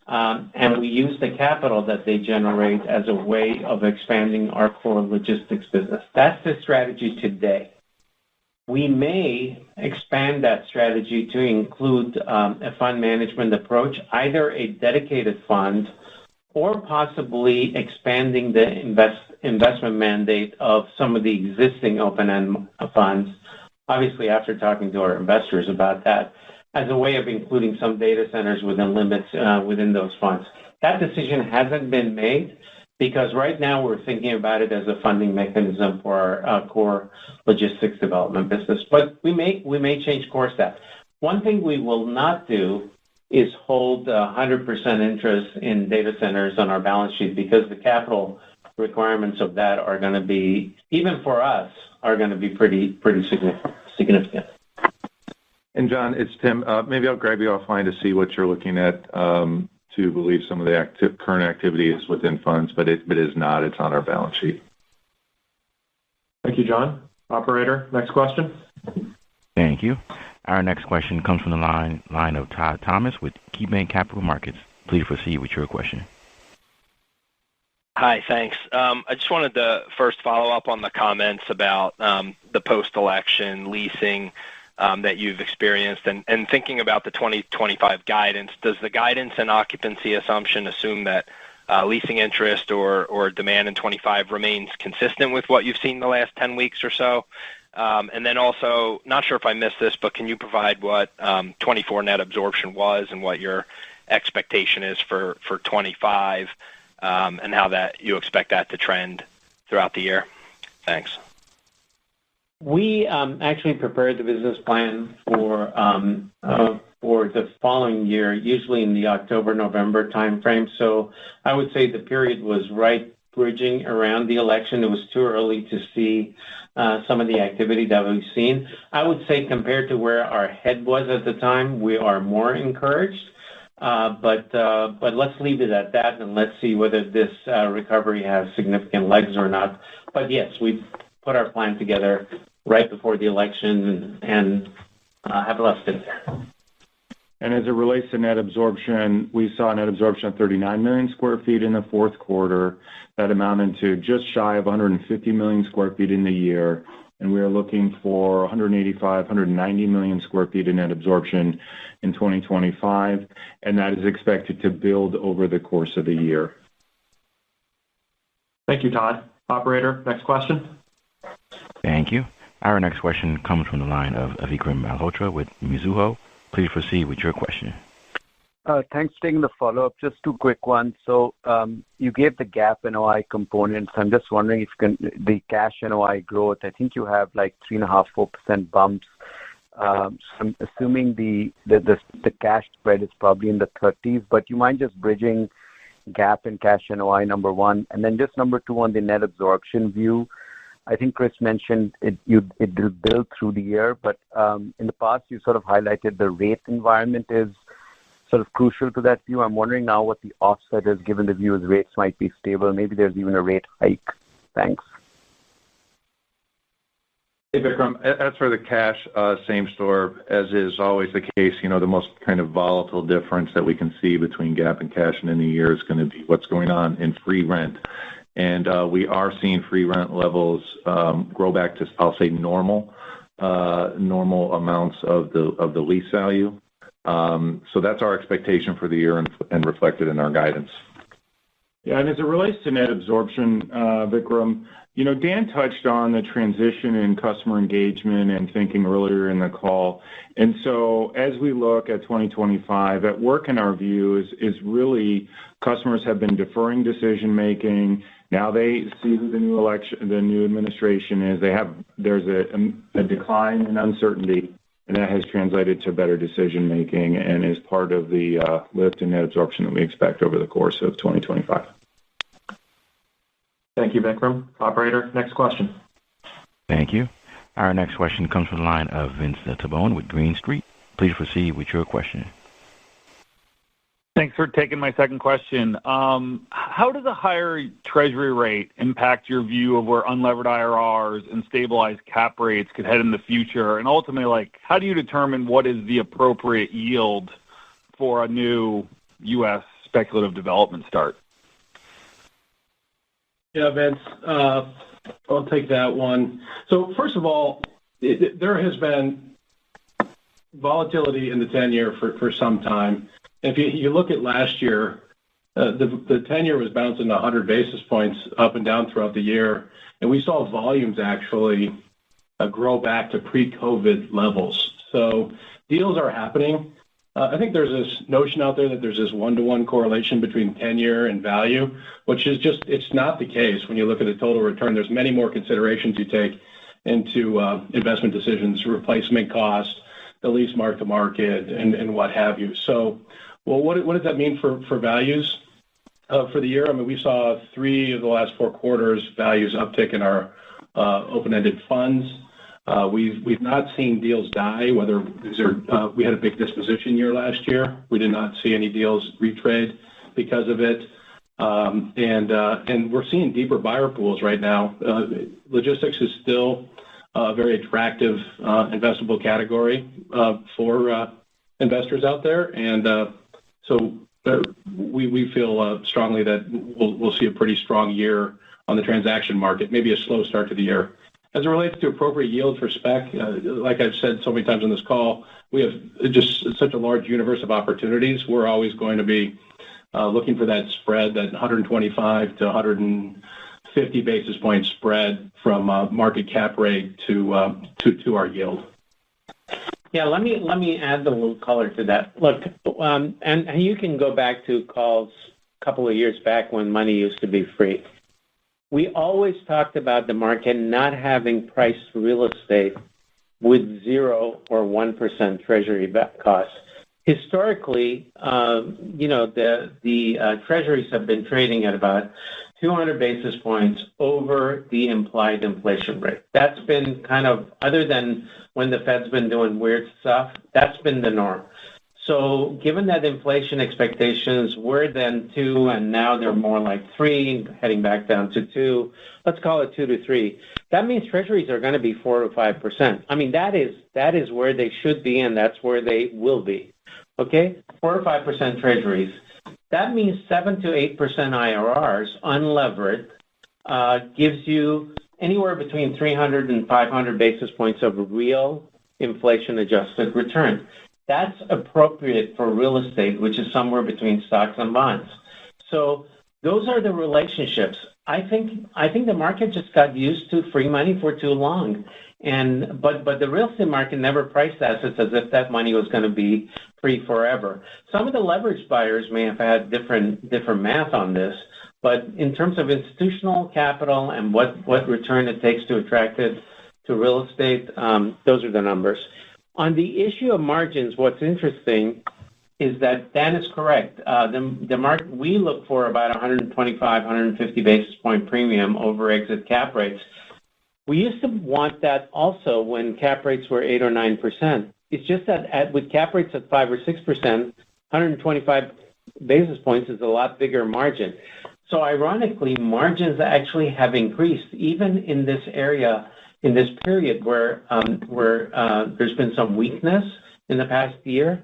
Speaker 11: And we use the capital that they generate as a way of expanding our core logistics business. That's the strategy today. We may expand that strategy to include a fund management approach, either a dedicated fund or possibly expanding the investment mandate of some of the existing open-end funds, obviously after talking to our investors about that, as a way of including some data centers within limits within those funds. That decision hasn't been made because right now we're thinking about it as a funding mechanism for our core logistics development business. But we may change course that. One thing we will not do is hold 100% interest in data centers on our balance sheet because the capital requirements of that are going to be, even for us, are going to be pretty significant.
Speaker 3: And John, it's Tim. Maybe I'll grab you offline to see what you're looking at to believe some of the current activity is within funds, but it is not. It's on our balance sheet.
Speaker 2: Thank you, John. Operator, next question.
Speaker 1: Thank you. Our next question comes from the line of Todd Thomas with KeyBanc Capital Markets. Please proceed with your question.
Speaker 4: Hi, thanks. I just wanted to first follow up on the comments about the post-election leasing that you've experienced and thinking about the 2025 guidance. Does the guidance and occupancy assumption assume that leasing interest or demand in 25 remains consistent with what you've seen the last 10 weeks or so? And then also, not sure if I missed this, but can you provide what 24 net absorption was and what your expectation is for 25 and how that you expect that to trend throughout the year? Thanks.
Speaker 11: We actually prepared the business plan for the following year, usually in the October-November timeframe. So I would say the period was right bridging around the election. It was too early to see some of the activity that we've seen. I would say compared to where our head was at the time, we are more encouraged. But let's leave it at that and let's see whether this recovery has significant legs or not. But yes, we put our plan together right before the election and have left it there.
Speaker 6: And as it relates to net absorption, we saw net absorption of 39 million square feet in the fourth quarter. That amounted to just shy of 150 million square feet in the year. And we are looking for 190 million square feet in net absorption in 2025. And that is expected to build over the course of the year.
Speaker 2: Thank you, Todd. Operator, next question.
Speaker 1: Thank you. Our next question comes from the line of Vikram Malhotra with Mizuho. Please proceed with your question.
Speaker 5: Thanks for taking the follow-up. Just two quick ones. So you gave the GAAP NOI components. I'm just wondering if you can, the cash NOI growth, I think you have like 3.5%-4% bumps. So I'm assuming the cash spread is probably in the 30s, but you mind just bridging GAAP and cash NOI, number one? And then just number two on the net absorption view. I think Chris mentioned it will build through the year, but in the past you sort of highlighted the rate environment is sort of crucial to that view. I'm wondering now what the offset is given the view as rates might be stable. Maybe there's even a rate hike. Thanks.
Speaker 3: Hey, Vikram. As for the cash same store, as is always the case, the most kind of volatile difference that we can see between GAAP and cash in any year is going to be what's going on in free rent. And we are seeing free rent levels grow back to, I'll say, normal amounts of the lease value. So that's our expectation for the year and reflected in our guidance.
Speaker 6: Yeah, and as it relates to net absorption, Vikram, Dan touched on the transition in customer engagement and thinking earlier in the call. And so as we look at 2025, at work in our view is really customers have been deferring decision making. Now they see who the new administration is. There's a decline in uncertainty, and that has translated to better decision making and is part of the lift in net absorption that we expect over the course of 2025.
Speaker 2: Thank you, Vikram. Operator, next question.
Speaker 1: Thank you. Our next question comes from the line of Vince Tibone with Green Street. Please proceed with your question.
Speaker 15: Thanks for taking my second question. How does a higher treasury rate impact your view of where unlevered IRRs and stabilized cap rates could head in the future? And ultimately, how do you determine what is the appropriate yield for a new U.S. speculative development start?
Speaker 8: Yeah, Vince, I'll take that one. So first of all, there has been volatility in the 10-year for some time. If you look at last year, the 10-year was bouncing 100 basis points up and down throughout the year, and we saw volumes actually grow back to pre-COVID levels. So deals are happening. I think there's this notion out there that there's this one-to-one correlation between 10-year and value, which is just, it's not the case when you look at the total return. There's many more considerations you take into investment decisions, replacement cost, the lease mark-to-market, and what have you. So, well, what does that mean for values for the year? I mean, we saw 3 of the last 4 quarters values uptick in our open-ended funds. We've not seen deals die, whether we had a big disposition year last year. We did not see any deals retrade because of it. And we're seeing deeper buyer pools right now. Logistics is still a very attractive investable category for investors out there. And so we feel strongly that we'll see a pretty strong year on the transaction market, maybe a slow start to the year. As it relates to appropriate yield for spec, like I've said so many times on this call, we have just such a large universe of opportunities. We're always going to be looking for that spread, that 125 to 150 basis point spread from market cap rate to our yield.
Speaker 11: Yeah, let me add a little color to that. Look, and you can go back to calls a couple of years back when money used to be free. We always talked about the market not having priced real estate with 0 or 1% treasury costs. Historically, the treasuries have been trading at about 200 basis points over the implied inflation rate. That's been kind of, other than when the Fed's been doing weird stuff, that's been the norm. So given that inflation expectations were then 2 and now they're more like 3, heading back down to 2, let's call it 2 to 3. That means treasuries are going to be 4 to 5%. I mean, that is where they should be, and that's where they will be. Okay, 4 or 5% treasuries. That means 7 to 8% IRRs, unlevered, gives you anywhere between 300 and 500 basis points of real inflation-adjusted return. That's appropriate for real estate, which is somewhere between stocks and bonds. So those are the relationships. I think the market just got used to free money for too long. But the real estate market never priced assets as if that money was going to be free forever. Some of the leveraged buyers may have had different math on this, but in terms of institutional capital and what return it takes to attract it to real estate, those are the numbers. On the issue of margins, what's interesting is that Dan is correct. The market, we look for about 125, 150 basis point premium over exit cap rates. We used to want that also when cap rates were 8 or 9%. It's just that with cap rates at 5 or 6%, 125 basis points is a lot bigger margin. So ironically, margins actually have increased even in this area, in this period where there's been some weakness in the past year.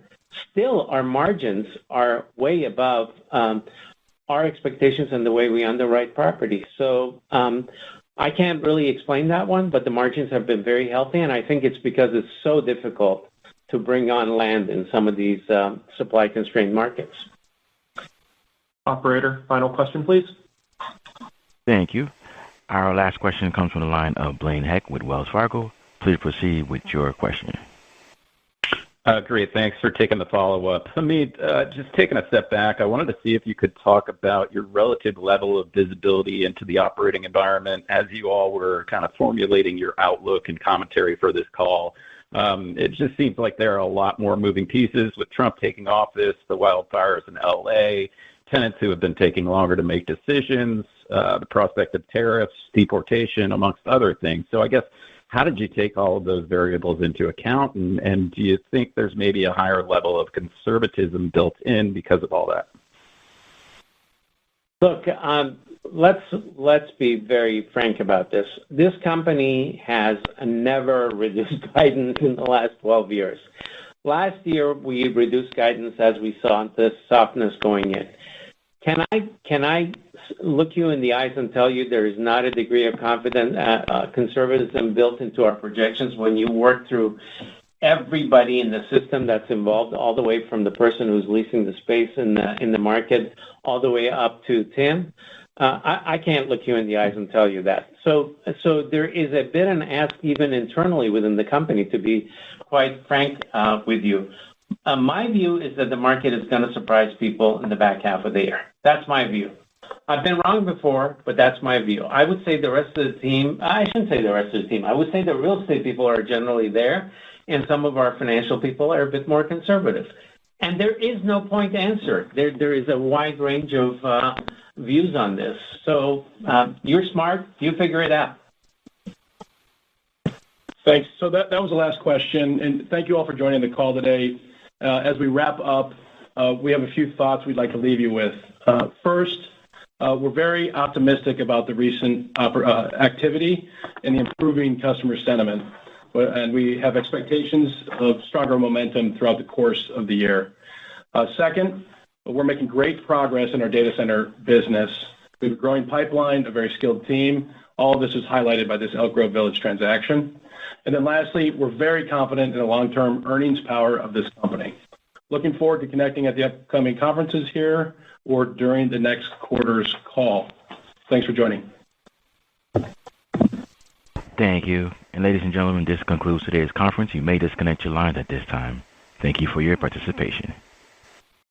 Speaker 11: Still, our margins are way above our expectations and the way we underwrite property. So I can't really explain that one, but the margins have been very healthy, and I think it's because it's so difficult to bring on land in some of these supply-constrained markets.
Speaker 2: Operator, final question, please.
Speaker 1: Thank you. Our last question comes from the line of Blaine Heck with Wells Fargo. Please proceed with your question.
Speaker 16: Great. Thanks for taking the follow-up. Hamid, just taking a step back, I wanted to see if you could talk about your relative level of visibility into the operating environment as you all were kind of formulating your outlook and commentary for this call. It just seems like there are a lot more moving pieces with Trump taking office, the wildfires in L.A., tenants who have been taking longer to make decisions, the prospect of tariffs, deportation, amongst other things. So I guess, how did you take all of those variables into account, and do you think there's maybe a higher level of conservatism built in because of all that?
Speaker 11: Look, let's be very frank about this. This company has never reduced guidance in the last 12 years. Last year, we reduced guidance as we saw this softness going in. Can I look you in the eyes and tell you there is not a degree of conservatism built into our projections when you work through everybody in the system that's involved, all the way from the person who's leasing the space in the market, all the way up to Tim? I can't look you in the eyes and tell you that. So there is a bit of an ask even internally within the company, to be quite frank with you. My view is that the market is going to surprise people in the back half of the year. That's my view. I've been wrong before, but that's my view. I would say the rest of the team, I shouldn't say the rest of the team, I would say the real estate people are generally there, and some of our financial people are a bit more conservative. And there is no point answer. There is a wide range of views on this. So you're smart. You figure it out.
Speaker 8: Thanks. So that was the last question, and thank you all for joining the call today. As we wrap up, we have a few thoughts we'd like to leave you with. First, we're very optimistic about the recent activity and the improving customer sentiment, and we have expectations of stronger momentum throughout the course of the year. Second, we're making great progress in our data center business. We have a growing pipeline, a very skilled team. All of this is highlighted by this Elk Grove Village transaction. And then lastly, we're very confident in the long-term earnings power of this company. Looking forward to connecting at the upcoming conferences here or during the next quarter's call. Thanks for joining.
Speaker 1: Thank you. And ladies and gentlemen, this concludes today's conference. You may disconnect your lines at this time. Thank you for your participation.